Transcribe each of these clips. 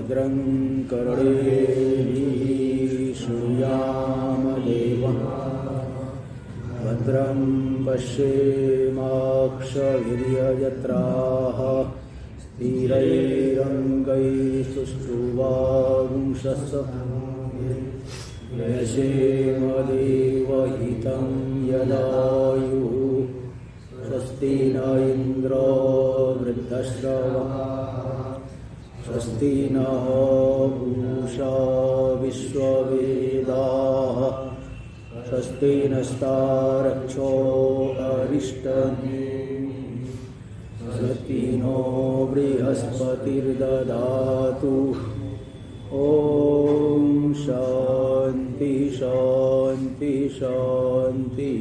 भद्रं कर्णेभिः शृणुयामदेवः भद्रं पश्येमाक्षभिर्यजत्राः स्थिरैरङ्गैस्तुष्टुवागुंशः यशेमदेवहितं यदायुः स्वस्ति न इन्द्रो वृद्धश्रवः स्वस्ति नः पूषा विश्ववेदाः स्वस्ति नस्तारक्षो अरिष्टनेमिः स्वस्ति नो बृहस्पतिर्दधातु ॐ शान्ति शान्ति शान्ति।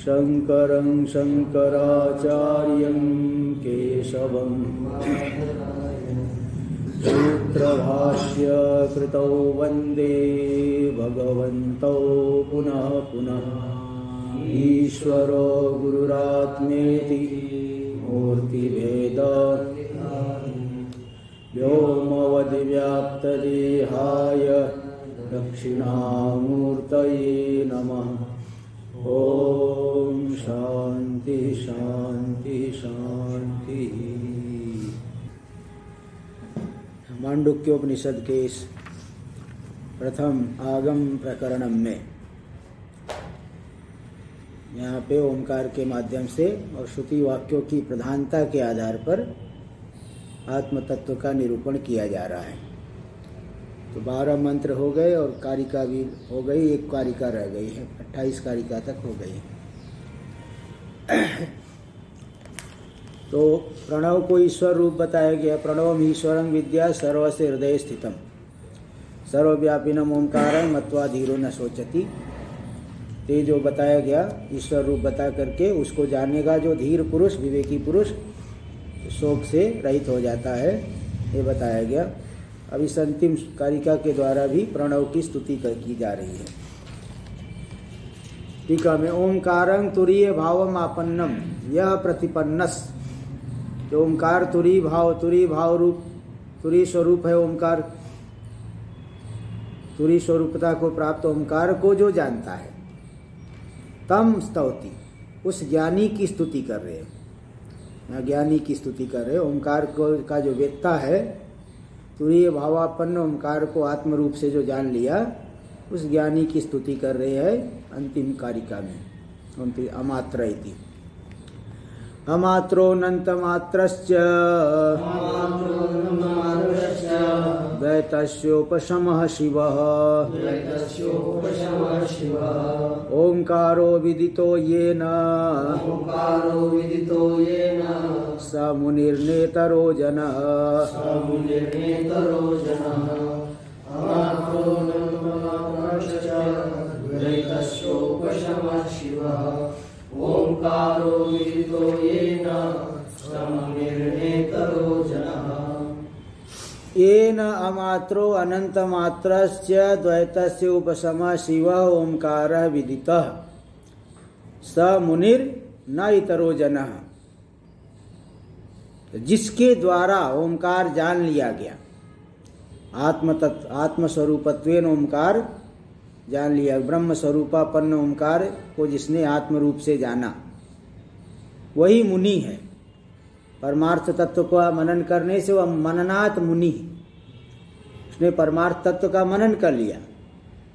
शङ्करं शङ्कराचार्यं केशवं सूत्रभाष्य कृतौ वन्दे भगवन्तौ पुनः पुनः। ईश्वरो गुरुरात्मेति मूर्तिभेद व्योमवद्व्याप्तदेहाय दक्षिणामूर्तये नमः। ओम शांति शांति शांति। मांडुक्योपनिषद के इस प्रथम आगम प्रकरणम में यहाँ पे ओंकार के माध्यम से और श्रुति वाक्यों की प्रधानता के आधार पर आत्म तत्व का निरूपण किया जा रहा है। तो 12 मंत्र हो गए और कारिका भी हो गई, एक कारिका रह गई है, 28 कारिका तक हो गई। तो प्रणव को ईश्वर रूप बताया गया। प्रणवम ईश्वरं विद्या सर्वस्य हृदय स्थितम सर्वव्यापिनम ओंकारं मत्वा धीरो न शोचति। ते जो बताया गया ईश्वर रूप बता करके उसको जानेगा जो धीर पुरुष, विवेकी पुरुष, शोक से रहित हो जाता है, ये बताया गया। अब इस अंतिम कारिका के द्वारा भी प्रणव की स्तुति की जा रही है। टीका में ओंकारं तुरीय भावम आपन्नम यह प्रतिपन्नस। जो ओंकार तुरी भाव रूप, तुरी स्वरूप है ओंकार, तुरी स्वरूपता को प्राप्त ओंकार को जो जानता है, तम स्तौति, उस ज्ञानी की स्तुति कर रहे हैं। यहाँ ज्ञानी की स्तुति कर रहे हैं। ओंकार को का जो वेत्ता है, तुरीय भावापन्न ओंकार को आत्म रूप से जो जान लिया, उस ज्ञानी की स्तुति कर रहे हैं अंतिम कारिका में। अमात्र इति अमात्रोऽनन्तमात्रश्च द्वैतस्योपशमः शिवः ओंकारो विदितो येन स मुनिर्नेतरो जनः। ओंकारो विदितो येन समुनिर्नेतरो जनः। येन अमात्रो अनन्तमात्रश्च द्वैतस्य उपशमः शिवः ओंकारः विदितः स मुनिर न इतरो जनः। जिसके द्वारा ओंकार जान लिया गया, आत्मस्वरूपत्वेन ओंकार जान लिया, ब्रह्म स्वरूपापन्न ओंकार को जिसने आत्म रूप से जाना, वही मुनि है। परमार्थ तत्व का मनन करने से वह मननात् मुनि, उसने परमार्थ तत्व का मनन कर लिया।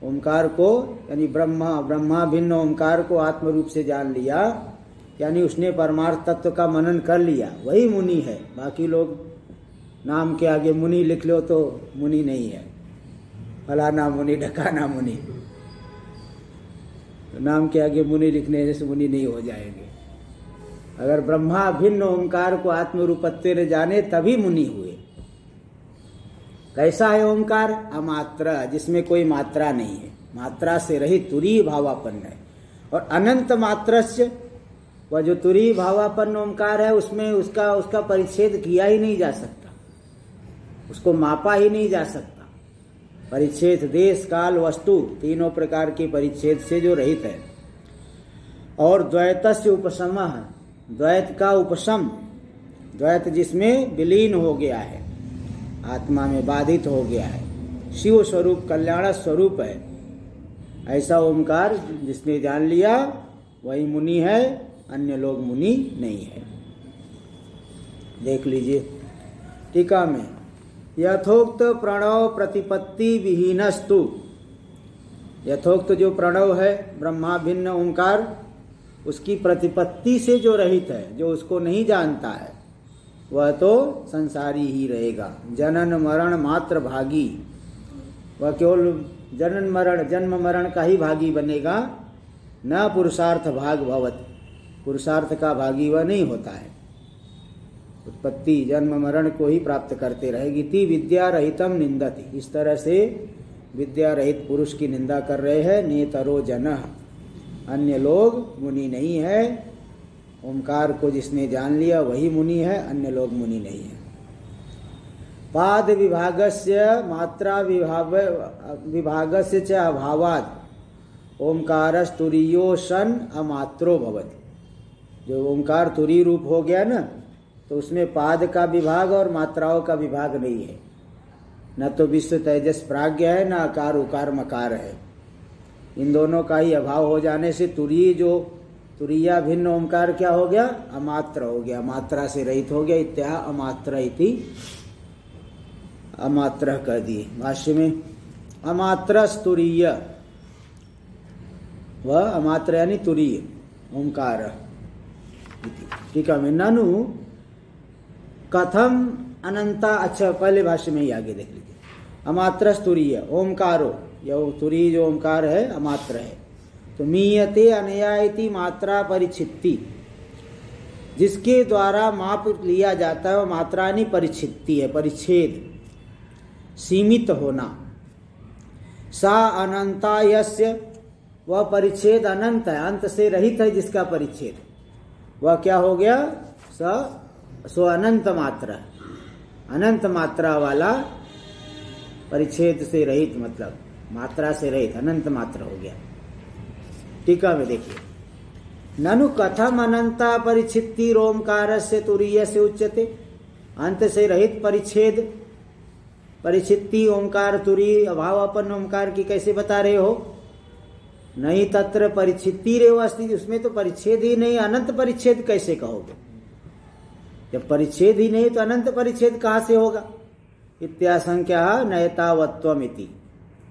ओंकार को यानी ब्रह्मा भिन्न ओंकार को आत्म रूप से जान लिया, यानी उसने परमार्थ तत्व का मनन कर लिया, वही मुनि है। बाकी लोग नाम के आगे मुनि लिख लो तो मुनि नहीं है, फलाना मुनि ढकाना मुनि, नाम के आगे मुनि लिखने से मुनि नहीं हो जाएंगे। अगर ब्रह्मा भिन्न ओंकार को आत्म रूपत्व ने जाने तभी मुनि हुए। कैसा है ओंकार? अमात्र, जिसमें कोई मात्रा नहीं है, मात्रा से रहित तुरीय भावापन्न है। और अनंत मात्रस्य, वह जो तुरीय भावापन्न ओंकार है, उसमें उसका परिच्छेद किया ही नहीं जा सकता, उसको मापा ही नहीं जा सकता। परिच्छेद देश काल वस्तु तीनों प्रकार के परिच्छेद से जो रहित है। और द्वैतस्य उपशमः, द्वैत का उपशम, द्वैत जिसमें विलीन हो गया है, आत्मा में बाधित हो गया है। शिव स्वरूप कल्याण स्वरूप है। ऐसा ओमकार जिसने जान लिया वही मुनि है, अन्य लोग मुनि नहीं है। देख लीजिए टीका में, यथोक्त प्रणव प्रतिपत्ति विहीनस्तु, यथोक्त जो प्रणव है ब्रह्मा भिन्न ओंकार, उसकी प्रतिपत्ति से जो रहित है, जो उसको नहीं जानता है, वह तो संसारी ही रहेगा। जनन मरण मात्र भागी, वह केवल जनन मरण जन्म मरण का ही भागी बनेगा, न पुरुषार्थ भाग भवत, पुरुषार्थ का भागी वह नहीं होता है। उत्पत्ति जन्म मरण को ही प्राप्त करते रहेगी। ती विद्या रहितम निंदति, इस तरह से विद्या रहित पुरुष की निंदा कर रहे हैं। नेतरो जनः, अन्य लोग मुनि नहीं है। ओंकार को जिसने जान लिया वही मुनि है, अन्य लोग मुनि नहीं है। पाद विभागस्य मात्रा विभागस्य च अभावात् ओंकारस्तुरीयो सन अमात्रो भवति। जो ओंकार तुरी रूप हो गया ना, तो उसमें पाद का विभाग और मात्राओं का विभाग नहीं है। न तो विश्व तेजस प्राज्ञ है, न आकार उकार मकार है। इन दोनों का ही अभाव हो जाने से तुरी जो तुरीया भिन्न ओंकार क्या हो गया? अमात्र हो गया, मात्रा से रहित हो गया। इत्या अमात्र इति अमात्र कर दिए भाष्य में। अमात्र तुरीय, वह अमात्र यानी तुरीय ओंकार। ठीक है, ननु कथम अनंता, अच्छा पहले भाष्य में ही आगे देख लीजिए। अमात्र तुरीय ओंकारो, यह तुरीय जो ओंकार है अमात्र है। तो मीयते अनया इति मात्रा परिच्छित्ति, जिसके द्वारा माप लिया जाता है वह मात्रा यानी परिच्छित्ति है, परिच्छेद, सीमित होना। सा अनंता यस्य, वह परिच्छेद अनंत है, अंत से रहित है जिसका परिच्छेद, वह क्या हो गया? सो अनंत मात्रा, अनंत मात्रा वाला, परिच्छेद से रहित मतलब मात्रा से रहित, अनंत मात्रा हो गया। टीका में देखिए, ननु कथम अनंता परिच्छित्ति रोमकार से तुरीय से उच्यते, अंत से रहित परिच्छेद परिच्छित्ति ओंकार तुरी अभावापन्न ओंकार की कैसे बता रहे हो? नहीं तत्र परिच्छित्ति रेव अस्ति, उसमें तो परिच्छेद ही नहीं, अनंत परिच्छेद कैसे कहोगे? जब परिच्छेद ही नहीं तो अनंत परिच्छेद कहां से होगा? इत्याशंका नयतावत्वम इति,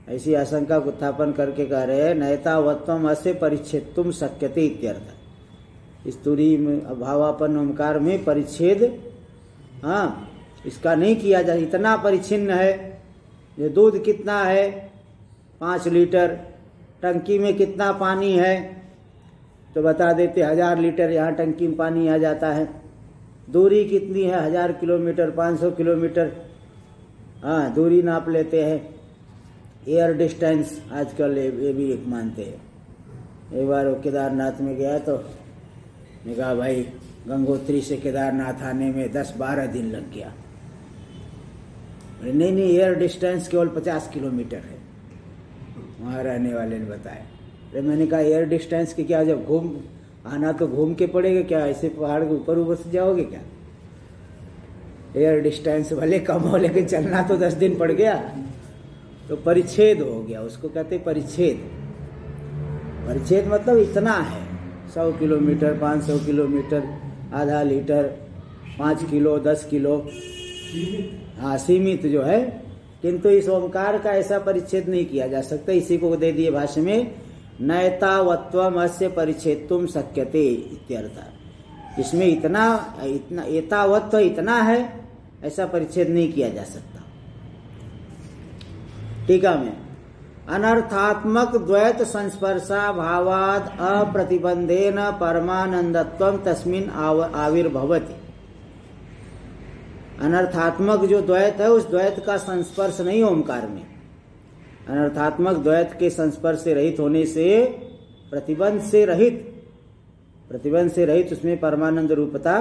ऐसी आशंका को उत्थापन करके कह रहे हैं नयतावत्वम अस्य परिच्छेदुम शक्यते इत्यर्थ। इस तुरी में अभावापन्न ओंकार में परिच्छेद इसका नहीं किया जा, इतना परिच्छिन्न है। ये दूध कितना है? 5 लीटर। टंकी में कितना पानी है? तो बता देते 1000 लीटर यहाँ टंकी में पानी आ जाता है। दूरी कितनी है? 1000 किलोमीटर, 500 किलोमीटर, दूरी नाप लेते हैं। एयर डिस्टेंस आजकल ये भी एक मानते हैं। एक बार केदारनाथ में गया तो मैं कहा भाई गंगोत्री से केदारनाथ आने में 10-12 दिन लग गया। नहीं, एयर डिस्टेंस केवल 50 किलोमीटर है, वहाँ रहने वाले ने बताया। अरे मैंने कहा एयर डिस्टेंस की क्या, जब घूम आना तो घूम के पड़ेगा क्या, ऐसे पहाड़ के ऊपर से जाओगे क्या? एयर डिस्टेंस भले कम हो लेकिन चलना तो 10 दिन पड़ गया। तो परिच्छेद हो गया, उसको कहते परिच्छेद। परिच्छेद मतलब इतना है, 100 किलोमीटर, 500 किलोमीटर, आधा लीटर, 5 किलो, 10 किलो, सीमित जो है। किंतु इस ओंकार का ऐसा परिच्छेद नहीं किया जा सकता। इसी को दे दिए भाष्य में नयतावत्वम अस्य परिच्छेदुम शक्यते इत्यर्थ। इसमें इतना एतावत्व इतना है, ऐसा परिच्छेद नहीं किया जा सकता। टीका में अनर्थात्मक द्वैत संस्पर्शा भावाद अप्रतिबंधेन परमानंदत्वम तस्मिन् आविर्भवति। अनर्थात्मक जो द्वैत है उस द्वैत का संस्पर्श नहीं ओंकार में। अनर्थात्मक द्वैत के संस्पर्श से रहित होने से प्रतिबंध से रहित उसमें परमानंद रूपता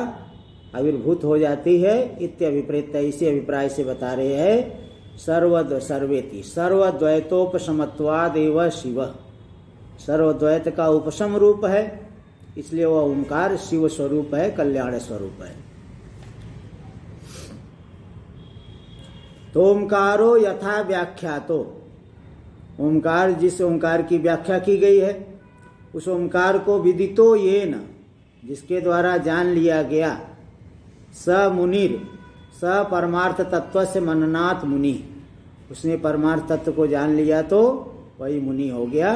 आविर्भूत हो जाती है। इत्यभिप्रेत, इसी अभिप्राय से बता रहे हैं सर्वेति सर्वद्वैतोपशमत्वादेव शिव, सर्वद्वैत का उपशम रूप है, इसलिए वह ओंकार शिव स्वरूप है, कल्याण स्वरूप है। ओंकारो यथा व्याख्यातो, ओंकार जिस ओंकार की व्याख्या की गई है उस ओंकार को विदितो येन, जिसके द्वारा जान लिया गया, स मुनिर, स परमार्थ तत्व से मननात् मुनि, उसने परमार्थ तत्व को जान लिया तो वही मुनि हो गया।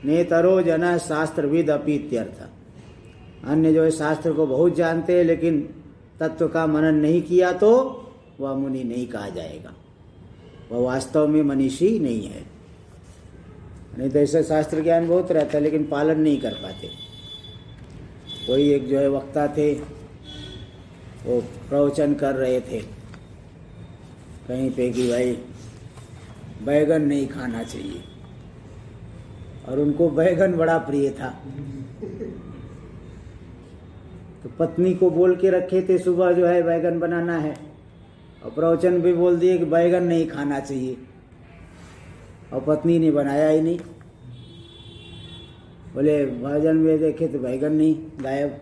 नेतरो जन शास्त्रविद अपि इत्यर्थ, अन्य जो है शास्त्र को बहुत जानते हैं लेकिन तत्व का मनन नहीं किया तो वह मुनि नहीं कहा जाएगा, वह वास्तव में मनीषी नहीं है। नहीं तो ऐसे शास्त्र ज्ञान बहुत रहता है लेकिन पालन नहीं कर पाते। कोई एक जो है वक्ता थे, वो प्रवचन कर रहे थे कहीं पे कि भाई बैगन नहीं खाना चाहिए, और उनको बैगन बड़ा प्रिय था, तो पत्नी को बोल के रखे थे सुबह जो है बैगन बनाना है, और प्रवचन भी बोल दिए कि बैगन नहीं खाना चाहिए, और पत्नी ने बनाया ही नहीं। बोले भोजन में देखे तो बैगन नहीं, गायब।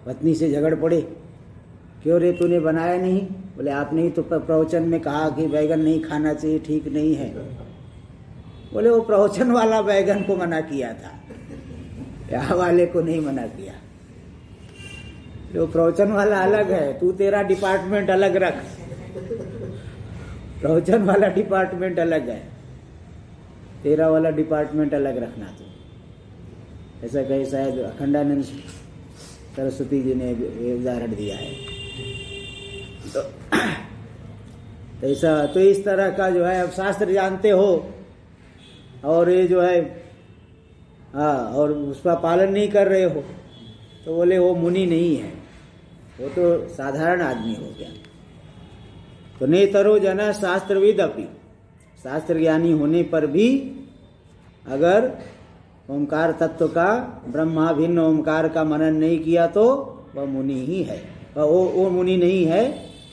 पत्नी से झगड़ पड़े, क्यों रे तूने बनाया नहीं? बोले आपने ही तो प्रवचन में कहा कि बैगन नहीं खाना चाहिए, ठीक नहीं है। बोले वो प्रवचन वाला बैगन को मना किया था, यहाँ वाले को नहीं मना किया। जो प्रवचन वाला अलग है, तू तेरा डिपार्टमेंट अलग रख, प्रवचन वाला डिपार्टमेंट अलग है, तेरा वाला डिपार्टमेंट अलग रखना तू। ऐसा कहीं शायद अखंडानंद सरस्वती जी ने उदाहरण दिया है। तो ऐसा तो इस तरह का जो है, अब शास्त्र जानते हो और ये जो है और उसका पालन नहीं कर रहे हो तो बोले वो मुनि नहीं है, वो तो साधारण आदमी हो गया। तो नेतरो जन शास्त्रविद अपि, शास्त्र ज्ञानी होने पर भी अगर ओंकार तत्व का, ब्रह्माभिन्न ओंकार का मनन नहीं किया तो वह मुनि ही है, वो मुनि नहीं है।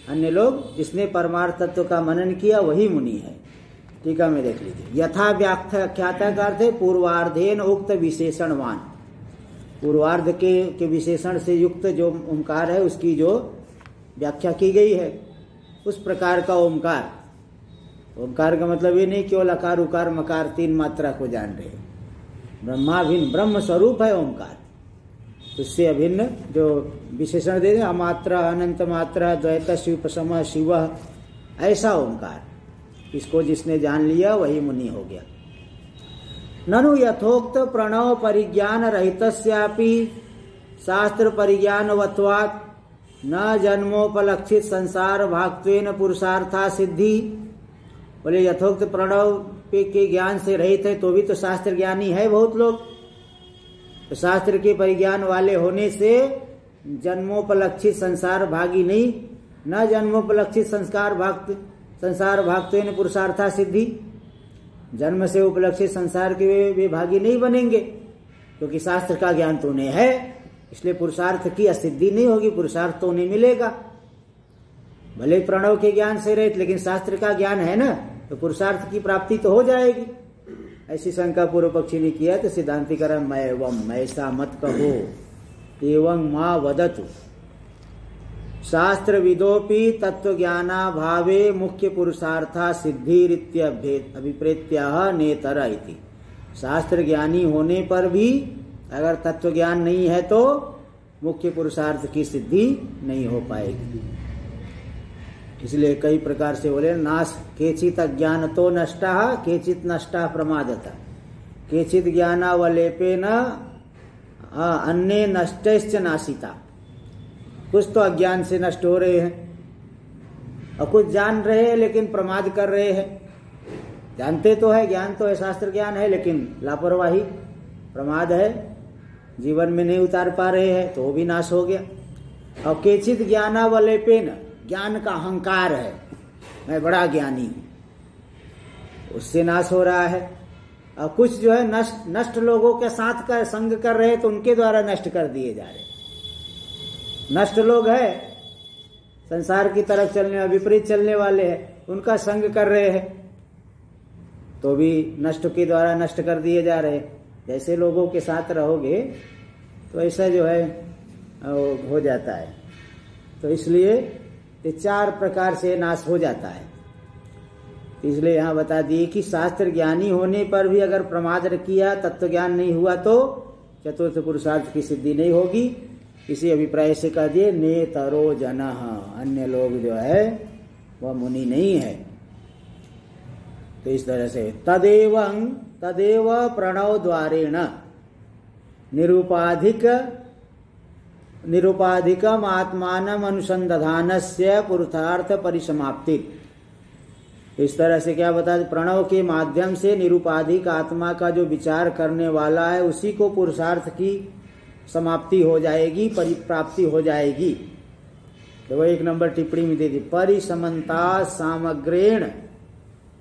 अन्य लोग जिसने परमार्थ तत्व का मनन किया वही मुनि है। टीका में देख लीजिए, यथा व्याख्याता का अर्थ है पूर्वार्धेन उक्त विशेषणवान, पूर्वार्ध के विशेषण से युक्त जो ओंकार है उसकी जो व्याख्या की गई है, उस प्रकार का ओंकार। ओंकार का मतलब ये नहीं केवल अकार उकार मकार तीन मात्रा को जान रहे, ब्रह्माभिन्न ब्रह्म स्वरूप है ओंकार, उससे अभिन्न जो विशेषण दे, अमात्रा अनंत मात्रा द्वैत शिवपसम शिव, ऐसा ओंकार, इसको जिसने जान लिया वही मुनि हो गया। ननु यथोक्त प्रणव परिज्ञान रहितस्यापि शास्त्र परिज्ञानवत्वात् न जन्मोपलक्षित संसार भागत्वेन पुरुषार्था सिद्धि। बोले यथोक्त प्रणव के ज्ञान से रहित है तो भी तो शास्त्र ज्ञानी है बहुत लोग, तो शास्त्र के परिज्ञान वाले होने से जन्मोपलक्षित संसार भागी नहीं, न जन्मोपलक्षित संसार भागत्वेन पुरुषार्था सिद्धि, जन्म से उपलक्षित संसार के वे भागी नहीं बनेंगे, क्योंकि शास्त्र का ज्ञान तो उन्हें है, इसलिए पुरुषार्थ की असिद्धि नहीं होगी, पुरुषार्थ तो उन्हें मिलेगा। भले प्रणव के ज्ञान से रहित लेकिन शास्त्र का ज्ञान है ना, तो पुरुषार्थ की प्राप्ति तो हो जाएगी। ऐसी शंका पूर्व पक्षी ने किया तो सिद्धांति करा मैं एवं ऐसा मत कहो, एवं मां वदतु शास्त्र विदोपि तत्व ज्ञाना भावे मुख्य पुरुषार्था सिद्धिरित्य अभिप्रेत्या नेतर इति। शास्त्र ज्ञानी होने पर भी अगर तत्व ज्ञान नहीं है तो मुख्य पुरुषार्थ की सिद्धि नहीं हो पाएगी। इसलिए कई प्रकार से बोले नाश केचित अज्ञान तो नष्टा केचित नष्टा प्रमादता, केचित ज्ञानावलेपेन अन्य नष्टश्च नाशिता। कुछ तो अज्ञान से नष्ट हो रहे हैं और कुछ जान रहे हैं लेकिन प्रमाद कर रहे हैं। जानते तो है, ज्ञान तो है, शास्त्र ज्ञान है, लेकिन लापरवाही प्रमाद है, जीवन में नहीं उतार पा रहे हैं तो वो भी नाश हो गया। और केचित ज्ञानावलेपेन, ज्ञान का अहंकार है, मैं बड़ा ज्ञानी हूं, उससे नाश हो रहा है। और कुछ जो है नष्ट लोगों के साथ का संग कर रहे तो उनके द्वारा नष्ट कर दिए जा रहे। नष्ट लोग है, संसार की तरफ चलने विपरीत चलने वाले हैं, उनका संग कर रहे हैं तो भी नष्ट के द्वारा नष्ट कर दिए जा रहे। जैसे लोगों के साथ रहोगे तो ऐसा जो है हो जाता है। तो इसलिए ये 4 प्रकार से नाश हो जाता है। इसलिए यहाँ बता दिए कि शास्त्र ज्ञानी होने पर भी अगर प्रमाद किया, तत्व ज्ञान नहीं हुआ तो चतुर्थ पुरुषार्थ की सिद्धि नहीं होगी। इसी अभिप्राय से कह दिए नेतरो जनः, अन्य लोग जो है वह मुनि नहीं है। तो इस तरह से तदेव प्रणव द्वारेण निरुपाधिकम आत्मानम अनुसंधानस्य पुरुषार्थ परिसमाप्ति। इस तरह से क्या बता, प्रणव के माध्यम से निरुपाधिक आत्मा का जो विचार करने वाला है उसी को पुरुषार्थ की समाप्ति हो जाएगी, परिप्राप्ति हो जाएगी। तो वो 1 नंबर टिप्पणी में दे दी, परिसमन्ता सामग्रेण,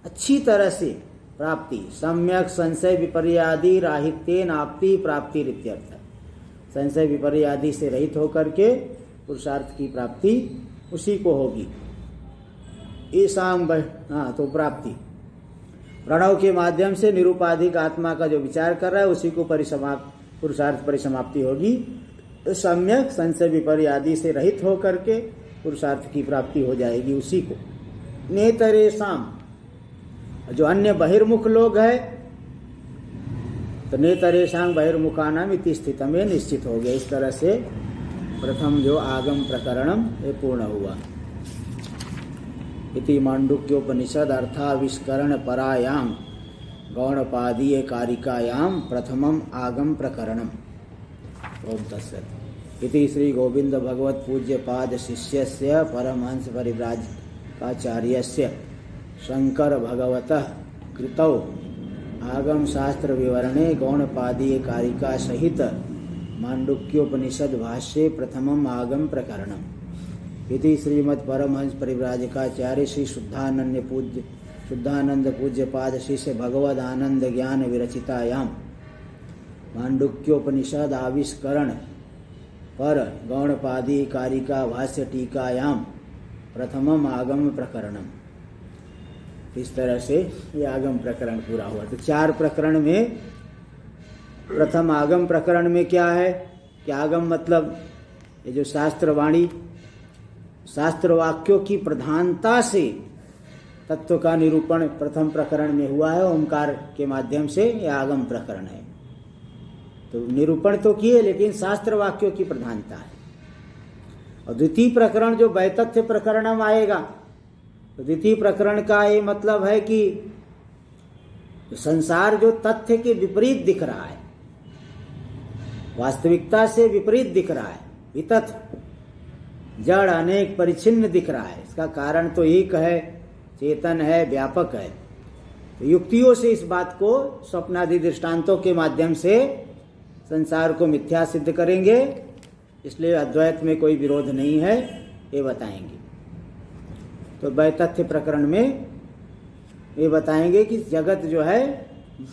अच्छी तरह से प्राप्ति, सम्यक संशय विपर्यादि राहित्ये नाप्ति प्राप्ति रित्यर्थ। संशय विपर्यादि से रहित होकर के पुरुषार्थ की प्राप्ति उसी को होगी। तो प्राप्ति प्रणव के माध्यम से निरुपाधिक आत्मा का जो विचार कर रहा है उसी को पुरुषार्थ परिसमाप्ति होगी। सम्यक संशय विपर्यादि से रहित होकर के पुरुषार्थ की प्राप्ति हो जाएगी उसी को। नेतरेषाम, जो अन्य बहिर्मुख लोग है तो नेतरेषाम बहिर्मुखानाम इति स्थित में निश्चित हो गया। इस तरह से प्रथम जो आगम प्रकरणम ये पूर्ण हुआ। इति मांडुक्योपनिषद अर्थाविष्करण परायाम गौणपादीय कारिकायाम प्रथमम आगम प्रकरणम। ओम तत्सत्। इति श्री गोविंद भगवत पूज्य पाद शिष्यस्य परमहंस परिव्राजकाचार्यस्य शंकर भगवतः कृतौ आगम शास्त्र विवरणे गौणपादीय कारिका सहित मांडुक्योपनिषद भाष्ये प्रथमम आगम प्रकरणम। इति श्रीमद् परमहंस परिव्राजकाचार्य श्री शुद्धानंद पूज्य पाद शिष्य भगवद आनंद ज्ञान विरचितायाम मांडुक्योपनिषद आविष्करण पर गौणपादी कारिका भाष्य टीकायाम प्रथमम आगम प्रकरणम। इस तरह से ये आगम प्रकरण पूरा हुआ। तो 4 प्रकरण में प्रथम आगम प्रकरण में क्या है कि आगम मतलब ये जो शास्त्रवाणी, शास्त्र वाक्यों की प्रधानता से तत्व का निरूपण प्रथम प्रकरण में हुआ है। ओंकार के माध्यम से यह आगम प्रकरण है। तो निरूपण तो किए लेकिन शास्त्र वाक्यों की प्रधानता है। और द्वितीय प्रकरण जो वैतथ्य प्रकरणम आएगा, तो द्वितीय प्रकरण का ये मतलब है कि संसार जो तथ्य के विपरीत दिख रहा है, वास्तविकता से विपरीत दिख रहा है, वितथ जड़ अनेक परिच्छिन्न दिख रहा है, इसका कारण तो एक है, चेतन है, व्यापक है। तो युक्तियों से इस बात को स्वप्नादि दृष्टांतों के माध्यम से संसार को मिथ्या सिद्ध करेंगे। इसलिए अद्वैत में कोई विरोध नहीं है, ये बताएंगे। तो वैतथ्य प्रकरण में ये बताएंगे कि जगत जो है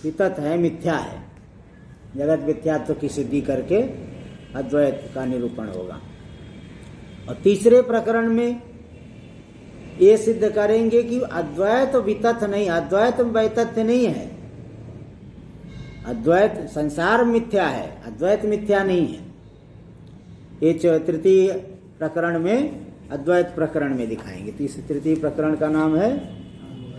वितथ है, मिथ्या है। जगत मिथ्यात्व की सिद्धि करके अद्वैत का निरूपण होगा। और तीसरे प्रकरण में ये सिद्ध करेंगे कि अद्वैत वितथ नहीं, अद्वैत वैतथ्य नहीं है। अद्वैत संसार मिथ्या है, अद्वैत मिथ्या नहीं है। ये तृतीय प्रकरण में अद्वैत प्रकरण में दिखाएंगे। तृतीय प्रकरण का नाम है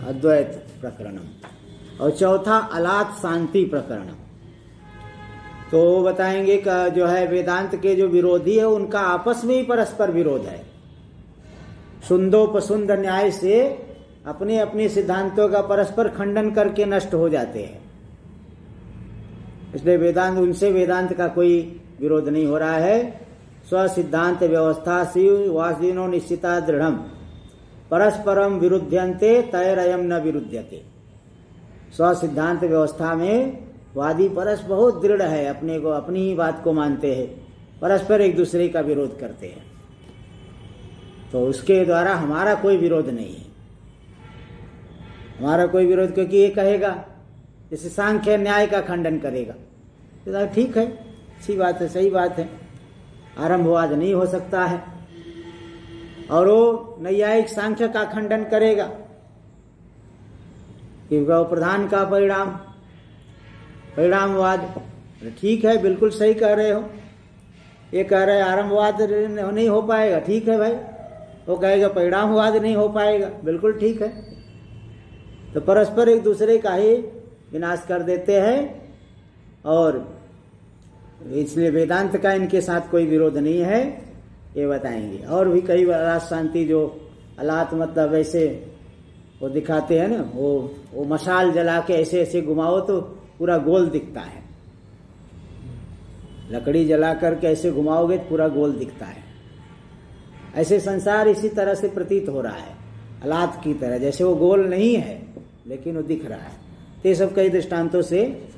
अद्वैत प्रकरणम। और चौथा अलात शांति प्रकरण। तो बताएंगे कि जो है वेदांत के जो विरोधी है उनका आपस में ही परस्पर विरोध है। शुंदोपसुंद न्याय से अपने अपने सिद्धांतों का परस्पर खंडन करके नष्ट हो जाते हैं। इसलिए वेदांत, उनसे वेदांत का कोई विरोध नहीं हो रहा है। स्व सिद्धांत व्यवस्था शिव वासिनो निश्चिता दृढ़ परस्परम विरुद्ध्यन्ते तैरयम न विरुद्ध्यते। स्व सिद्धांत व्यवस्था में वादी परस्पर बहुत दृढ़ है, अपने को अपनी ही बात को मानते हैं, परस्पर एक दूसरे का विरोध करते हैं। तो उसके द्वारा हमारा कोई विरोध नहीं है, हमारा कोई विरोध, क्योंकि ये कहेगा जैसे सांख्य न्याय का खंडन करेगा, तो ठीक है, अच्छी बात है, सही बात है, आरंभवाद नहीं हो सकता है। और वो नैयायिक सांख्य का खंडन करेगा कि वो प्रधान का परिणामवाद, ठीक है, बिल्कुल सही कह रहे हो। ये कह रहे आरंभवाद नहीं हो पाएगा, ठीक है भाई, वो कहेगा परिणामवाद नहीं हो पाएगा, बिल्कुल ठीक है। तो परस्पर एक दूसरे का ही विनाश कर देते हैं, और इसलिए वेदांत का इनके साथ कोई विरोध नहीं है, ये बताएंगे। और भी कई राज शांति जो हालात मतलब ऐसे वो दिखाते हैं ना, वो मशाल जला के ऐसे ऐसे घुमाओ तो पूरा गोल दिखता है, लकड़ी जला करके ऐसे घुमाओगे तो पूरा गोल दिखता है। ऐसे संसार इसी तरह से प्रतीत हो रहा है, हालात की तरह, जैसे वो गोल नहीं है लेकिन वो दिख रहा है। तो ये सब कई दृष्टांतों से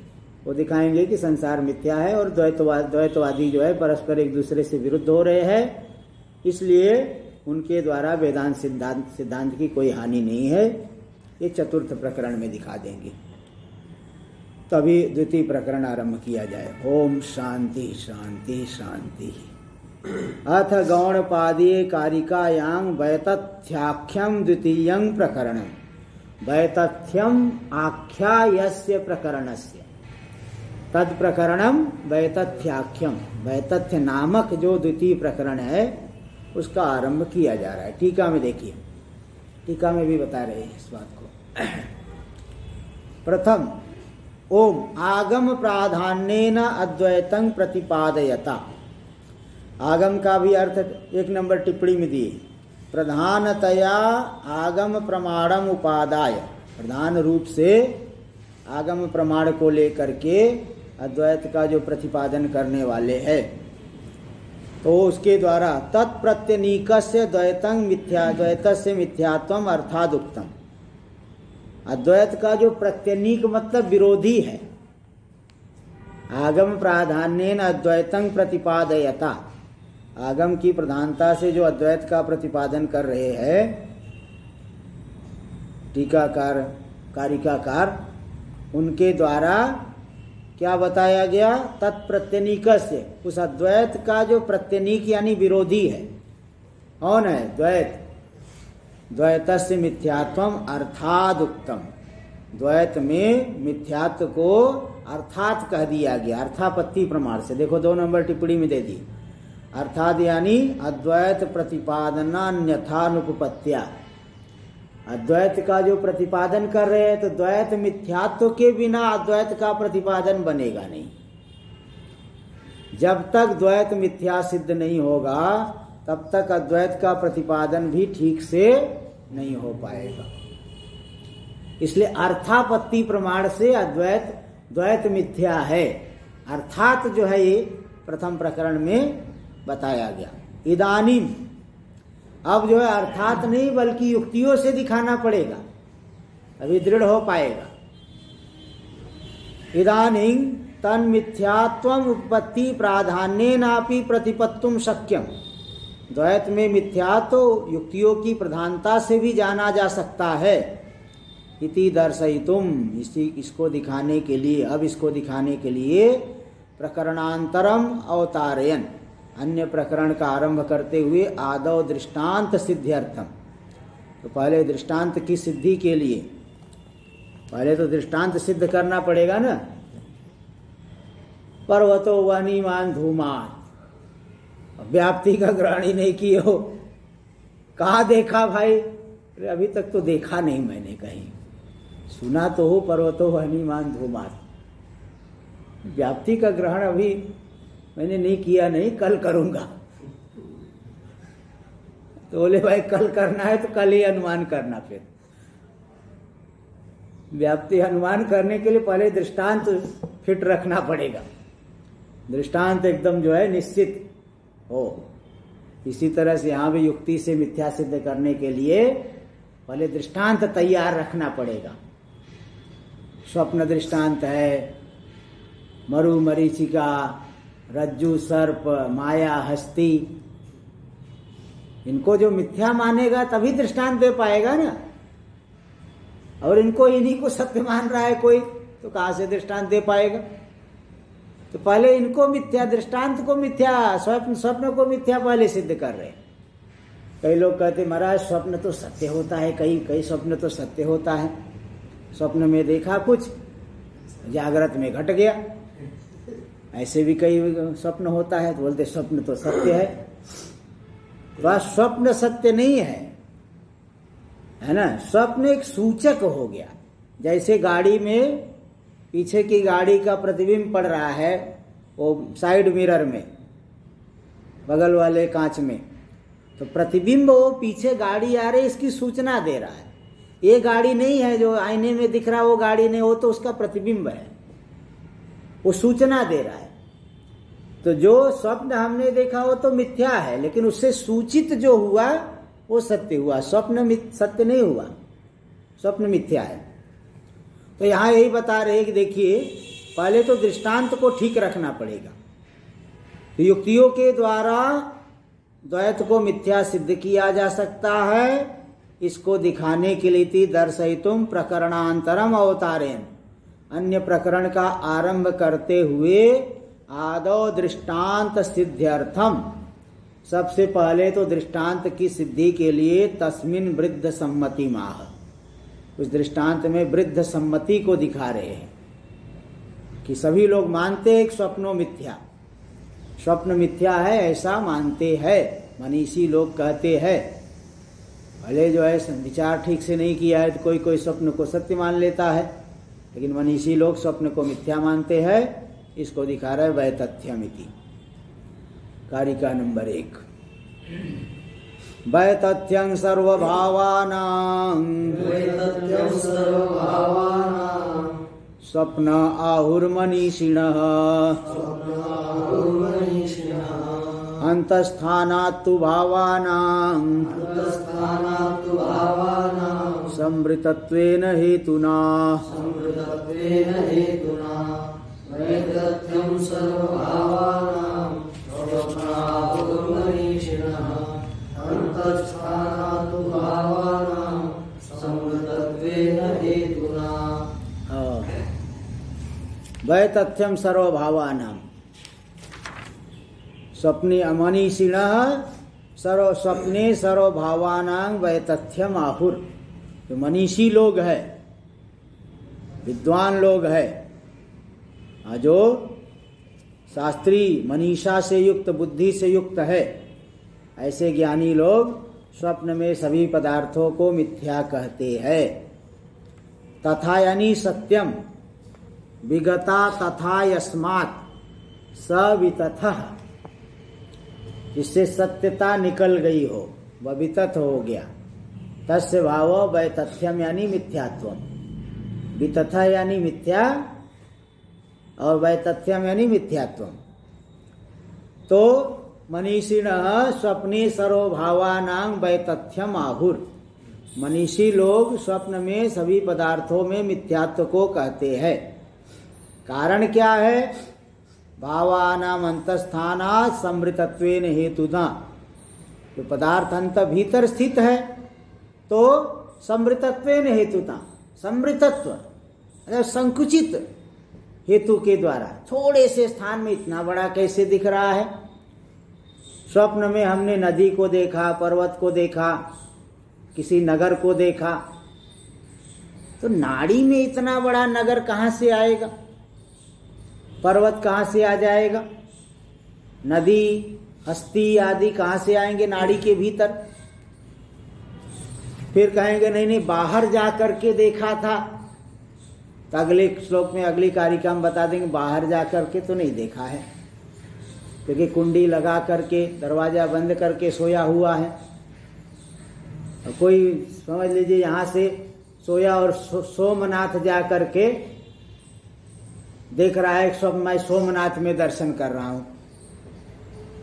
वो दिखाएंगे कि संसार मिथ्या है और द्वैतवादी जो है परस्पर एक दूसरे से विरुद्ध हो रहे हैं, इसलिए उनके द्वारा वेदांत सिद्धांत की कोई हानि नहीं है। ये चतुर्थ प्रकरण में दिखा देंगे। तभी द्वितीय प्रकरण आरंभ किया जाए। ओम शांति शांति शांति। अथ गौणपादीय कारिकायां वैतथ्याख्यम द्वितीयं प्रकरणम्। वैतथ्यम आख्यायस्य प्रकरणस्य तद प्रकरणम वैतथ्याख्यम। वैतथ्य नामक जो द्वितीय प्रकरण है उसका आरंभ किया जा रहा है। टीका में देखिए, टीका में भी बता रहे हैं इस बात को। प्रथम ओम आगम प्राधान्येन अद्वैतं प्रतिपादयता। आगम का भी अर्थ एक नंबर टिप्पणी में दिए, प्रधानतया आगम प्रमाणम उपादाय। प्रधान रूप से आगम प्रमाण को लेकर के अद्वैत का जो प्रतिपादन करने वाले हैं, तो उसके द्वारा तत्प्रत्यनीकस्य द्वैतं मिथ्या द्वैतस्य मिथ्यात्वम अर्थादुक्तम। अद्वैत का जो प्रत्यनीक मतलब विरोधी है, आगम प्राधान्येन अद्वैतं प्रतिपादयता। आगम की प्रधानता से जो अद्वैत का प्रतिपादन कर रहे हैं टीकाकार कारिकाकार, उनके द्वारा क्या बताया गया? तत्प्रत्यनीकस्य, उस अद्वैत का जो प्रत्यनीक यानी विरोधी है, कौन है? द्वैत। द्वैतस्य मिथ्यात्वम अर्थादुक्तम। द्वैत में मिथ्यात्व को अर्थात कह दिया गया, अर्थापत्ति प्रमाण से। देखो 2 नंबर टिप्पणी में दे दी। अर्थात यानी अद्वैत प्रतिपादनान्यथानुपपत्त्या। अद्वैत का जो प्रतिपादन कर रहे हैं तो द्वैत मिथ्यात्व के बिना अद्वैत का प्रतिपादन बनेगा नहीं। जब तक द्वैत मिथ्या सिद्ध नहीं होगा तब तक अद्वैत का प्रतिपादन भी ठीक से नहीं हो पाएगा। इसलिए अर्थापत्ति प्रमाण से अद्वैत द्वैत मिथ्या है, अर्थात जो है ये प्रथम प्रकरण में बताया गया। इदानीम, अब जो है अर्थात नहीं बल्कि युक्तियों से दिखाना पड़ेगा, अभी दृढ़ हो पाएगा। इदानीं तन मिथ्यात्वम उपपत्ति प्राधान्येनापि प्रतिपत्तुम शक्यम। द्वैत में मिथ्या तो युक्तियों की प्रधानता से भी जाना जा सकता है। इति दर्शयितुम, इसको दिखाने के लिए, अब इसको दिखाने के लिए प्रकरणांतरम अवतारयन, अन्य प्रकरण का आरंभ करते हुए आदौ दृष्टांत सिद्ध्यर्थम। तो पहले दृष्टांत की सिद्धि के लिए पहले तो दृष्टांत सिद्ध करना पड़ेगा ना। पर्वतो वह्निमान धूमान, व्याप्ति का ग्रहण ही नहीं किए हो, कहाँ देखा भाई? अभी तक तो देखा नहीं मैंने कहीं, सुना तो हो पर्वतो वह्निमान धूमान, व्याप्ति का ग्रहण अभी मैंने नहीं किया, नहीं कल करूंगा। तो बोले भाई कल करना है तो कल ही अनुमान करना। फिर व्याप्ति अनुमान करने के लिए पहले दृष्टांत फिट रखना पड़ेगा, दृष्टांत एकदम जो है निश्चित हो। इसी तरह से यहाँ भी युक्ति से मिथ्या सिद्ध करने के लिए पहले दृष्टांत तैयार रखना पड़ेगा। स्वप्न दृष्टांत है, मरु मरीचिका, रज्जु सर्प, माया हस्ती, इनको जो मिथ्या मानेगा तभी दृष्टांत दे पाएगा ना। और इनको इन्हीं को सत्य मान रहा है कोई, तो कहां से दृष्टांत दे पाएगा? तो पहले इनको मिथ्या, दृष्टांत को मिथ्या, स्वप्न को मिथ्या पहले सिद्ध कर रहे हैं। कई लोग कहते महाराज स्वप्न तो सत्य होता है, कई स्वप्न तो सत्य होता है, स्वप्न में देखा कुछ, जागृत में घट गया, ऐसे भी कई स्वप्न होता है। तो बोलते स्वप्न तो सत्य है। वह स्वप्न सत्य नहीं है ना। स्वप्न एक सूचक हो गया। जैसे गाड़ी में पीछे की गाड़ी का प्रतिबिंब पड़ रहा है वो साइड मिरर में, बगल वाले कांच में, तो प्रतिबिंब वो पीछे गाड़ी आ रही इसकी सूचना दे रहा है। ये गाड़ी नहीं है जो आईने में दिख रहा, वो गाड़ी नहीं, वो तो उसका प्रतिबिंब है, वो सूचना दे रहा है। तो जो स्वप्न हमने देखा वो तो मिथ्या है, लेकिन उससे सूचित जो हुआ वो सत्य हुआ। स्वप्न सत्य नहीं हुआ, स्वप्न मिथ्या है। तो यहां यही बता रहे कि देखिए, पहले तो दृष्टांत को ठीक रखना पड़ेगा। तो युक्तियों के द्वारा द्वैत को मिथ्या सिद्ध किया जा सकता है। इसको दिखाने के लिए दर्शयितुम प्रकरणांतरम अवतारेण, अन्य प्रकरण का आरंभ करते हुए आदौ दृष्टांत सिद्ध्यर्थम, सबसे पहले तो दृष्टांत की सिद्धि के लिए तस्मिन वृद्ध सम्मति माह, उस दृष्टांत में वृद्ध सम्मति को दिखा रहे हैं कि सभी लोग मानते हैं कि स्वप्नो मिथ्या, स्वप्न मिथ्या है ऐसा मानते हैं, मनीषी लोग कहते हैं। भले जो है विचार ठीक से नहीं किया है तो कोई कोई स्वप्न को सत्य मान लेता है, लेकिन मनीषी लोग स्वप्न को मिथ्या मानते हैं। इसको दिखा रहा है वैतथ्यमिति, कारिका नंबर 1। वैतथ्यं सर्वभावानां स्वप्न आहुर्मनीषिणः अंतस्थानात्तु भावानां संवृतत्वेन हेतुना वैतथ्यं सर्वभावानां स्वप्नाहुर्मनीषिणः अंतस्थानात्तु भावानां संवृतत्वेन हेतुना। वैतथ्यं सर्वभावानां स्वप्ने मनीषिणः स्वप्ने सर्वभावानां वैतथ्यम आहुर। जो मनीषी लोग है, विद्वान लोग है, जो शास्त्री मनीषा से युक्त, बुद्धि से युक्त है, ऐसे ज्ञानी लोग स्वप्न में सभी पदार्थों को मिथ्या कहते हैं। तथा यानी सत्यम विगता तथा यस्मात् सवितथः, जिससे सत्यता निकल गई हो, वह वितथ हो गया। तस्य भाव वैतथ्यम यानी मिथ्यात्वम, वितथ यानी मिथ्या और वैतथ्यम यानी मिथ्यात्वम। तो मनीषिणः स्वप्ने सर्वभावानां वैतथ्यम आहुर, मनीषी लोग स्वप्न में सभी पदार्थों में मिथ्यात्व को कहते हैं। कारण क्या है? भावानाम अंतस्थानात् समृतत्वेन हेतुना, जो पदार्थ अंत भीतर स्थित है तो समृतत्वेन हेतुना, समृतत्व संकुचित हेतु के द्वारा, थोड़े से स्थान में इतना बड़ा कैसे दिख रहा है। स्वप्न में हमने नदी को देखा, पर्वत को देखा, किसी नगर को देखा, तो नाड़ी में इतना बड़ा नगर कहां से आएगा, पर्वत कहां से आ जाएगा, नदी हस्ती आदि कहां से आएंगे नाड़ी के भीतर। फिर कहेंगे नहीं नहीं बाहर जा करके देखा था, तो अगले श्लोक में अगली कारिका में बता देंगे बाहर जा करके तो नहीं देखा है, क्योंकि कुंडी लगा करके दरवाजा बंद करके सोया हुआ है। और कोई समझ लीजिए यहाँ से सोया और सोमनाथ जा करके देख रहा है स्वप्न मैं सोमनाथ में दर्शन कर रहा हूँ।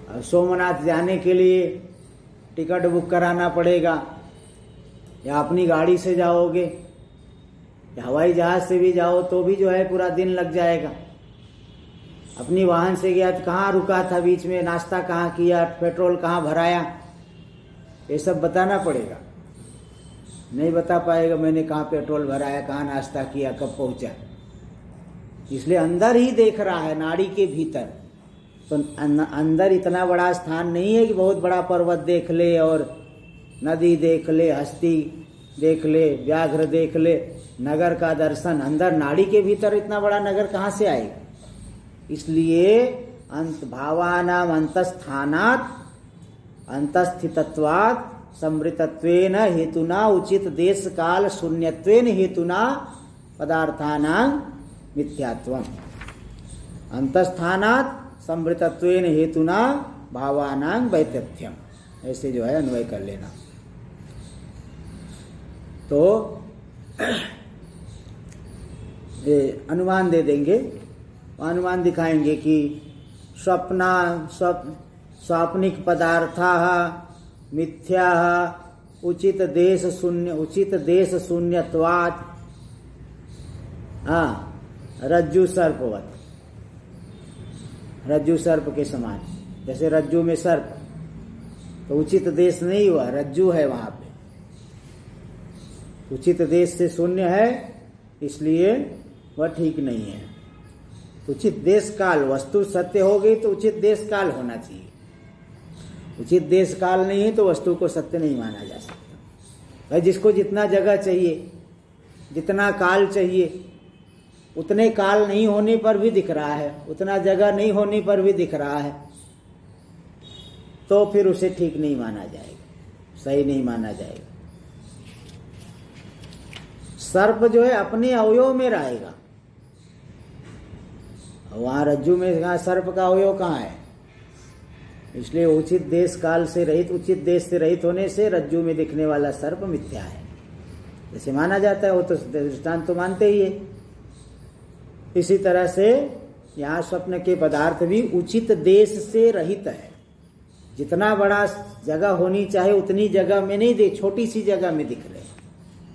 अब सोमनाथ जाने के लिए टिकट बुक कराना पड़ेगा, या अपनी गाड़ी से जाओगे या हवाई जहाज से भी जाओ तो भी जो है पूरा दिन लग जाएगा। अपनी वाहन से गया तो कहाँ रुका था बीच में, नाश्ता कहाँ किया, पेट्रोल कहाँ भराया, ये सब बताना पड़ेगा। नहीं बता पाएगा मैंने कहाँ पेट्रोल भराया, कहाँ नाश्ता किया, कब पहुंचा। इसलिए अंदर ही देख रहा है, नाड़ी के भीतर। तो अंदर इतना बड़ा स्थान नहीं है कि बहुत बड़ा पर्वत देख ले और नदी देख ले, हस्ती देख ले, व्याघ्र देख ले, नगर का दर्शन। अंदर नाड़ी के भीतर इतना बड़ा नगर कहाँ से आएगा। इसलिए अंत भावानाम अंतस्थानात् अंतस्थितत्वात् समृतत्वेन हेतुना उचित देश काल शून्यत्वेन हेतुना पदार्थानां मिथ्यात्वम्। अंतस्थानात् समृतत्वेन हेतुना भावानां वैतथ्यम। ऐसे जो है अन्वय कर लेना। तो ये अनुमान दे देंगे, अनुमान दिखाएंगे कि स्वाप्निक पदार्थाः मिथ्याः उचित देश शून्यत्वात् रज्जु सर्पवत, रज्जु सर्प के समान। जैसे रज्जु में सर्प, तो उचित देश नहीं हुआ, रज्जु है वहां पे, उचित देश से शून्य है, इसलिए वह ठीक नहीं है। उचित देश काल, वस्तु सत्य हो गई तो उचित देश काल होना चाहिए। उचित देश काल नहीं है तो वस्तु को सत्य नहीं माना जा सकता। भाई जिसको जितना जगह चाहिए, जितना काल चाहिए, उतने काल नहीं होने पर भी दिख रहा है, उतना जगह नहीं होने पर भी दिख रहा है, तो फिर उसे ठीक नहीं माना जाएगा, सही नहीं माना जाएगा। सर्प जो है अपने अवयव में रहेगा, वहां रज्जु में कहा सर्प का अवयव कहाँ है, इसलिए उचित देश काल से रहित, उचित देश से रहित होने से रज्जु में दिखने वाला सर्प मिथ्या है, जैसे माना जाता है। वो तो दृष्टांत तो मानते ही है। इसी तरह से यहाँ स्वप्न के पदार्थ भी उचित देश से रहित है। जितना बड़ा जगह होनी चाहिए उतनी जगह में नहीं दिख, छोटी सी जगह में दिख रहे,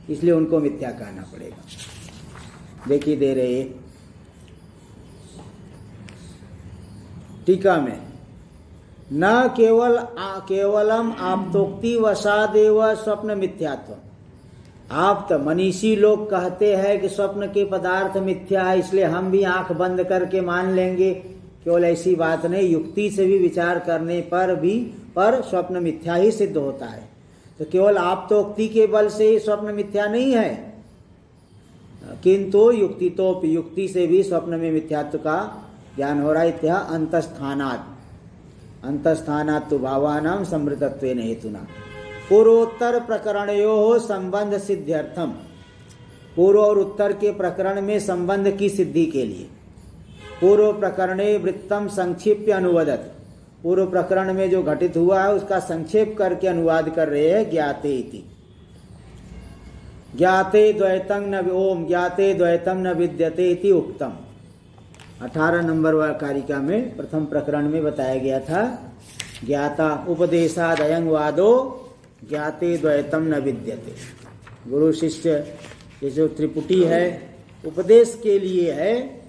इसलिए उनको मिथ्या कहना पड़ेगा। देखिए दे रहे टीका में, न केवलम आप्तोक्ति वसादेव स्वप्न मिथ्यात्व। आप तो मनीषी लोग कहते हैं कि स्वप्न के पदार्थ मिथ्या है, इसलिए हम भी आंख बंद करके मान लेंगे। केवल ऐसी बात नहीं, युक्ति से भी विचार करने पर स्वप्न मिथ्या ही सिद्ध होता है। तो केवल आप्तोक्ति के बल से स्वप्न मिथ्या नहीं है, किंतु युक्ति से भी स्वप्न में मिथ्यात्व का ज्ञान हो रहा है। इत्या अंतस्थानात् तो भावानां समृतत्वेन हेतुना। पूर्वोत्तर प्रकरणयोः संबंध सिद्ध्यर्थम। पूर्व और उत्तर के प्रकरण में संबंध की सिद्धि के लिए पूर्व प्रकरणे वृत्तम संक्षिप्य अनुवदत। पूर्व प्रकरण में जो घटित हुआ है उसका संक्षेप करके अनुवाद कर रहे हैं। ज्ञाते इति ज्ञाते द्वैतं न ओम ज्ञाते द्वैतं न विद्यते इति उक्तम। 18 नंबर कारिका में प्रथम प्रकरण में बताया गया था, ज्ञाता उपदेशादयं वादो ज्ञाते द्वैतम न विद्यते। गुरु शिष्य ये जो त्रिपुटी है उपदेश के लिए है,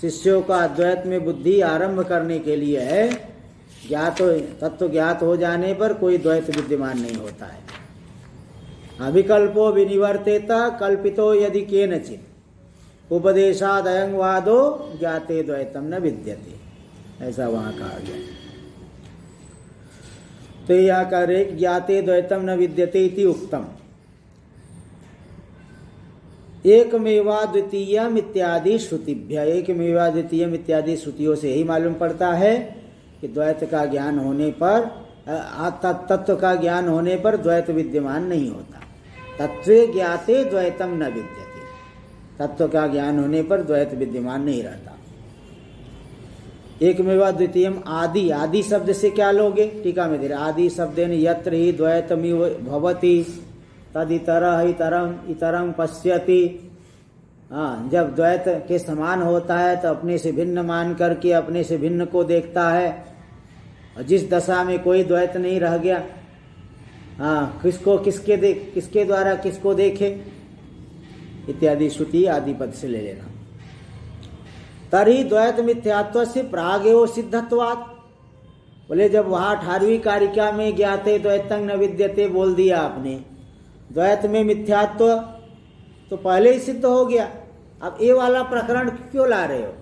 शिष्यों का अद्वैत में बुद्धि आरंभ करने के लिए है। ज्ञात तत्व ज्ञात हो जाने पर कोई द्वैत विद्यमान नहीं होता है। अविकल्पो विनिवर्तेत कल्पितो यदि केनचित् उपदेशादयं वादो ज्ञाते द्वैतम न विद्यते, ऐसा वहां कहा गया। तो यह करे ज्ञाते द्वैतम न विद्यते इति उक्तम। एकमेवा द्वितीयम इत्यादि श्रुतिभ्य, एकमेवा द्वितीयम इत्यादि श्रुतियों से ही मालूम पड़ता है कि द्वैत का ज्ञान होने पर, तत्व का ज्ञान होने पर द्वैत विद्यमान नहीं होता। तत्वे ज्ञाते द्वैतम न विद्यते, तत्व का ज्ञान होने पर द्वैत विद्यमान नहीं रहता। एकमेवा द्वितीयम आदि, आदि शब्द से क्या लोगे? टीका में दे रहे आदि शब्देन यत्र ही द्वैतमिव भवति तदितरः इतरं पश्यति। हाँ, जब द्वैत के समान होता है तो अपने से भिन्न मान करके अपने से भिन्न को देखता है, और जिस दशा में कोई द्वैत नहीं रह गया, हाँ, किसके द्वारा किसको देखे इत्यादि श्रुति आदि पद से ले लेना। तरी द्वैत मिथ्यात्व से प्रागेव सिद्धत्वात्। बोले जब वहां 18वीं कारिका में ज्ञाते द्वैतं न विद्यते बोल दिया आपने, द्वैत में मिथ्यात्व तो पहले ही सिद्ध हो गया। अब ये वाला प्रकरण क्यों ला रहे हो?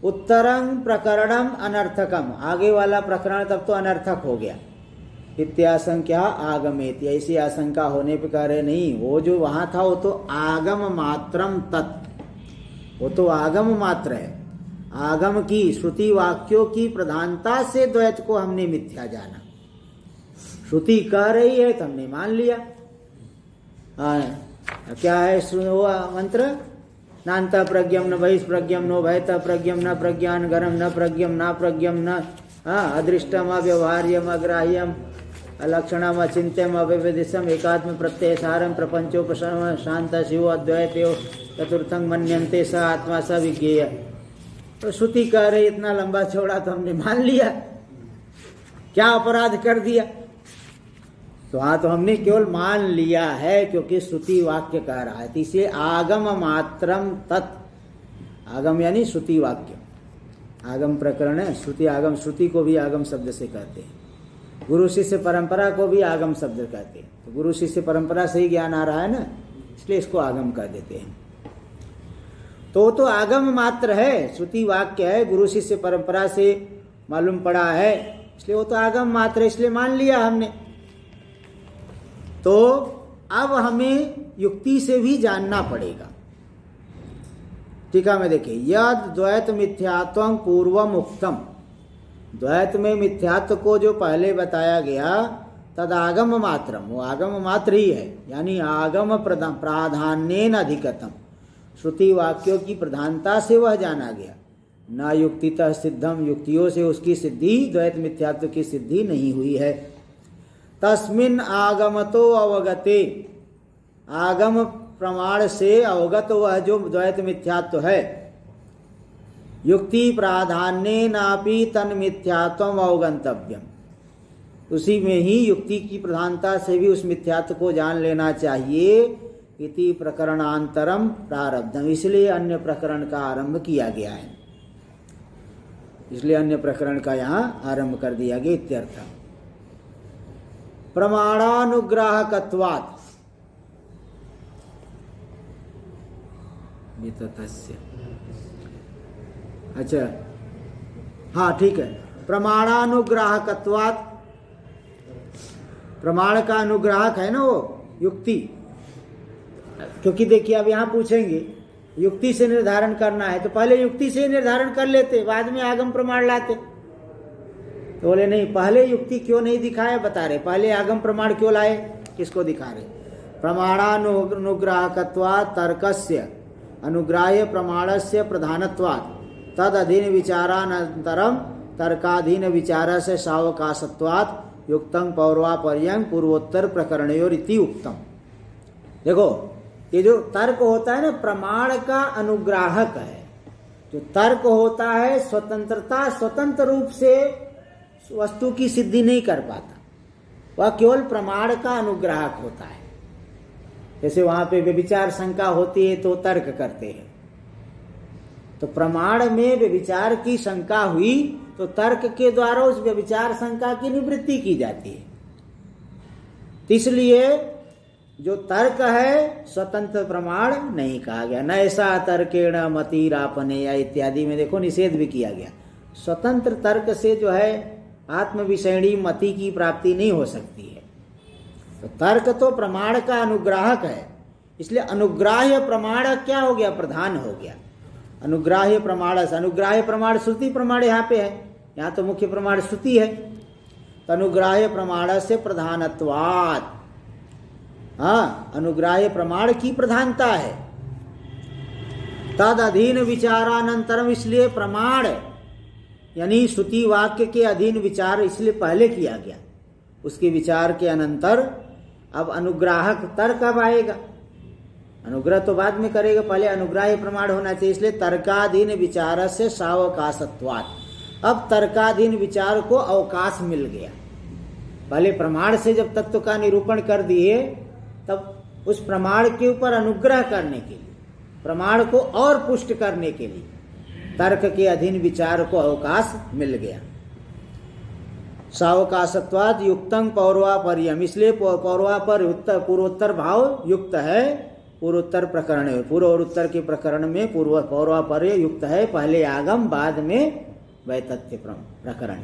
उत्तरं प्रकरणम अनर्थकम, आगे वाला प्रकरण तब तो अनर्थक हो गया। इत्याशंका आगमेति, ऐसी आशंका होने पर कह रहे नहीं, वो जो वहां था वो तो आगम मात्रम तत्, वो तो आगम मात्र है। आगम की श्रुति वाक्यों की प्रधानता से द्वैत को हमने मिथ्या जाना, श्रुति कह रही है तो हमने मान लिया। हाँ, क्या है हुआ मंत्र? नान्त प्रज्ञम न बहिष्प्रज्ञम नो भयत प्रज्ञम न प्रज्ञान गरम न प्रज्ञम न प्रज्ञम न अदृष्टम अव्यवहार्यम अग्राह्यम अलक्षणम अचिंत्यम अव्यवदिशम एकात्म प्रत्यय सारम प्रपंचोपशम शांत शिव अद्वैतो चतुर्थंग मन्यन्ते स आत्मा स विज्ञेय। तो श्रुति कह रही इतना लंबा चौड़ा तो हमने मान लिया, क्या अपराध कर दिया? तो हाँ, तो हमने केवल मान लिया है क्योंकि श्रुति वाक्य कह रहा है। इसलिए आगम मात्रम तत्, आगम यानी श्रुति वाक्य, आगम प्रकरण है, श्रुति आगम, श्रुति को भी आगम शब्द से कहते हैं, गुरु शिष्य परंपरा को भी आगम शब्द कहते हैं। तो गुरु शिष्य परंपरा से ही ज्ञान आ रहा है ना, इसलिए इसको आगम कह देते हैं। तो आगम मात्र है, श्रुति वाक्य है, गुरु शिष्य परंपरा से मालूम पड़ा है, इसलिए वो तो आगम मात्र है, इसलिए मान लिया हमने। तो अब हमें युक्ति से भी जानना पड़ेगा। टीका में देखिए, यद द्वैत मिथ्यात्वं पूर्वम उक्तम, द्वैत में मिथ्यात्व को जो पहले बताया गया तद आगम मात्रम, वो आगम मात्र ही है, यानी आगम प्राधान्येन अधिकतम, श्रुति वाक्यों की प्रधानता से वह जाना गया। न युक्तितः सिद्धम, युक्तियों से उसकी सिद्धि, द्वैत मिथ्यात्व की सिद्धि नहीं हुई है। तस्मिन् आगमतो अवगते, आगम प्रमाण से अवगत वह जो द्वैत मिथ्यात्व है, युक्ति प्राधान्येनापि तन मिथ्यात्वम अवगंतव्यम, उसी में ही युक्ति की प्रधानता से भी उस मिथ्यात्व को जान लेना चाहिए। इति प्रकरणांतरम प्रारब्धम, इसलिए अन्य प्रकरण का आरंभ किया गया है, इसलिए अन्य प्रकरण का यहाँ आरंभ कर दिया गया इत्यर्थ। प्रमाणानुग्राहकत्वात् विततस्य, अच्छा हाँ ठीक है, प्रमाणानुग्राहकत्वात्, प्रमाण का अनुग्राहक है ना वो युक्ति, क्योंकि देखिए अब यहाँ पूछेंगे युक्ति से निर्धारण करना है, तो पहले युक्ति से निर्धारण कर लेते, बाद में आगम प्रमाण लाते। तो बोले नहीं, पहले युक्ति क्यों नहीं दिखाया, बता रहे, पहले आगम प्रमाण क्यों लाए, किसको दिखा रहे? प्रमाणानुग्राहकत्वात् तर्कस्य अनुग्राह्य प्रमाणस्य प्रधानत्वात् तद अधीन विचारानंतरम तर्काधीन विचारस्य सावकाशत्वात् युक्तं पौर्वापर्यं पूर्वोत्तर प्रकरणयोर इति उक्तम। देखो ये जो तर्क होता है ना, प्रमाण का अनुग्राहक है। जो तर्क होता है स्वतंत्रता, स्वतंत्र रूप से वस्तु की सिद्धि नहीं कर पाता, वह केवल प्रमाण का अनुग्राहक होता है। जैसे वहां पे व्यभिचार शंका होती है तो तर्क करते हैं, तो प्रमाण में व्यभिचार की शंका हुई तो तर्क के द्वारा उस व्यभिचार शंका की निवृत्ति की जाती है। इसलिए जो तर्क है स्वतंत्र प्रमाण नहीं कहा गया। न ऐसा तर्केण मतिरापने या इत्यादि में देखो निषेध भी किया गया। स्वतंत्र तर्क से जो है आत्म विषयणी मति की प्राप्ति नहीं हो सकती है। तो तर्क तो प्रमाण का अनुग्राहक है, इसलिए अनुग्राह्य प्रमाण क्या हो गया, प्रधान हो गया। अनुग्राह्य प्रमाण से, अनुग्राह्य प्रमाण श्रुति प्रमाण यहाँ पे है, यहाँ तो मुख्य प्रमाण श्रुति है। तो अनुग्राह्य प्रमाण से प्रधानत्वात्, हाँ अनुग्राह्य प्रमाण की प्रधानता है। तद अधीन विचारानंतरम, इसलिए प्रमाण यानी श्रुति वाक्य के अधीन विचार इसलिए पहले किया गया, उसके विचार के अनंतर अब अनुग्राहक तर्क अब आएगा। अनुग्रह तो बाद में करेगा, पहले अनुग्राह्य प्रमाण होना चाहिए। इसलिए तर्काधीन विचार से सावकाशत्वात्, अब तर्काधीन विचार को अवकाश मिल गया। पहले प्रमाण से जब तत्व का निरूपण कर दिए, तब उस प्रमाण के ऊपर अनुग्रह करने के लिए, प्रमाण को और पुष्ट करने के लिए तर्क के अधीन विचार को अवकाश मिल गया। सावकाशत्वाद युक्तं पौर्वापर्यम, इसलिए पौर्वापर पूर्वोत्तर भाव युक्त है। पूर्वोत्तर प्रकरण में, पूर्व और उत्तर के प्रकरण में पूर्व पौर्वापर्य युक्त है। पहले आगम, बाद में वैतथ्य प्रकरण।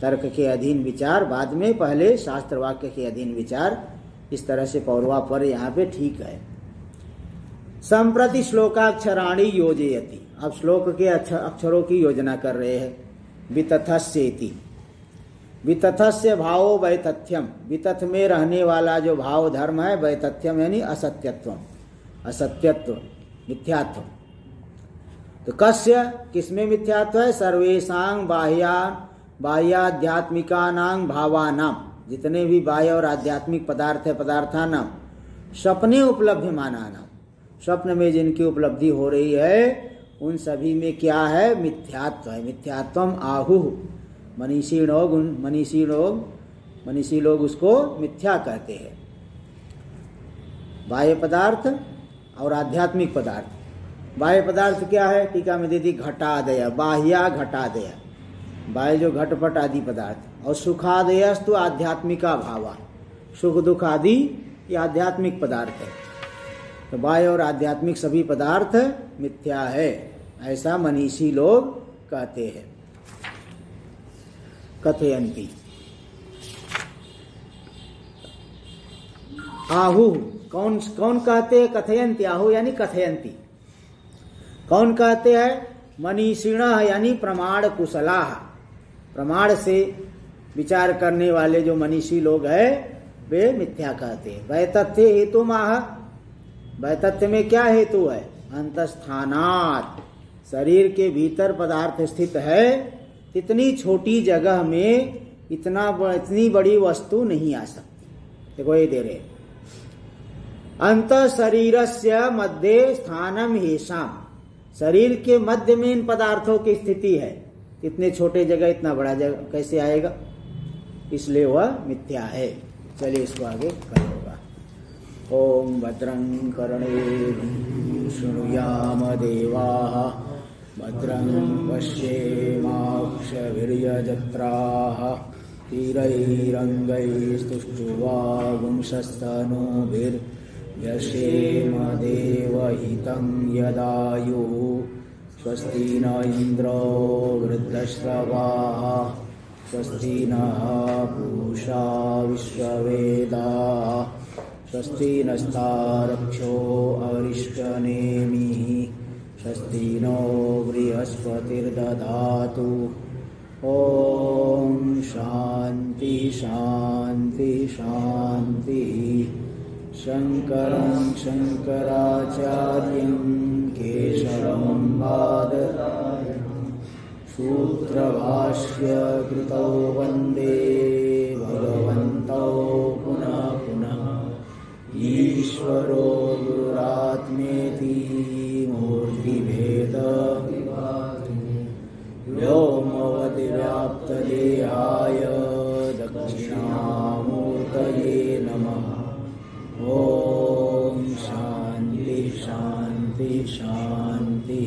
तर्क के अधीन विचार बाद में, पहले शास्त्र वाक्य के अधीन विचार। इस तरह से पौर्वापर्य यहाँ पे ठीक है। संप्रति श्लोकाक्षराणि योजयति, अब श्लोक के अक्षरों की योजना कर रहे हैं। वितथस्येति, वितथस्य भावो वैतथ्यम, वितथ में रहने वाला जो भाव धर्म है, वैतथ्यम यानी असत्यत्व, असत्यत्व, मिथ्यात्व। तो कस्य, किसमें मिथ्यात्व है? सर्वेषां बाह्याध्यात्मिकानां भावानां, जितने भी बाह्य और आध्यात्मिक पदार्थ है, पदार्थानां, स्वप्ने उपलभ्यमानानां, स्वप्न में जिनकी उपलब्धि हो रही है उन सभी में क्या है? मिथ्यात्व है। मिथ्यात्वम आहुः, मनीषी लोग उसको मिथ्या कहते हैं। बाह्य पदार्थ और आध्यात्मिक पदार्थ। बाह्य पदार्थ क्या है? टीका में दे दी घटादय, बाह्या घटादय, बाह्य जो घटपट आदि पदार्थ, और सुखादयस्तु आध्यात्मिका भावा, सुख दुख आदि ये आध्यात्मिक पदार्थ है। तो बाह्य और आध्यात्मिक सभी पदार्थ मिथ्या है, ऐसा मनीषी लोग कहते हैं। कथयन्ति, आहु, कौन कौन कहते हैं? कथयन्ति, आहु यानी कथयन्ति। कौन कहते हैं? मनीषिणः यानी प्रमाण कुशलाः, प्रमाण से विचार करने वाले जो मनीषी लोग हैं वे मिथ्या कहते हैं। वैतथ्य हेतु माह, वैतथ्य में क्या हेतु है? अंतस्थानात्, शरीर के भीतर पदार्थ स्थित है, इतनी छोटी जगह में इतनी बड़ी वस्तु नहीं आ सकती। देखो ये दे रहे, अंत शरीरस्य मध्य स्थानम हेषाम, शरीर के मध्य में इन पदार्थों की स्थिति है, इतने छोटे जगह इतना बड़ा जगह कैसे आएगा? इसलिए वह मिथ्या है। चलिए इसको आगे कर होगा। ओम भद्रं कर्णेभिः शृणुयाम देवाः, भद्रं पश्येमाक्षभिर्यजत्राः, स्थिरैरङ्गैस्तुष्टुवागुंसस्तनूभिर्यशेम देवहितं यदायुः। स्वस्ति न इन्द्रो वृद्धश्रवाः, स्वस्ति नः पूषा विश्ववेदाः, स्वस्ति नस्तारक्षो अरिष्टनेमिः, स्वस्ति नो बृहस्पतिर्दधातु। ओम शांति शांति शांति। शंकरं शंकराचार्यं केशवं बादरायणं, सूत्रभाष्य कृतौ वन्दे भगवन्तौ पुनः पुनः। ईश्वरो गुरुरात्मेति मूर्तिभेद व्योमवद्व्याप्तदेहाय दक्षिणामूर्तये नमः। ओम शांति शांति शांति।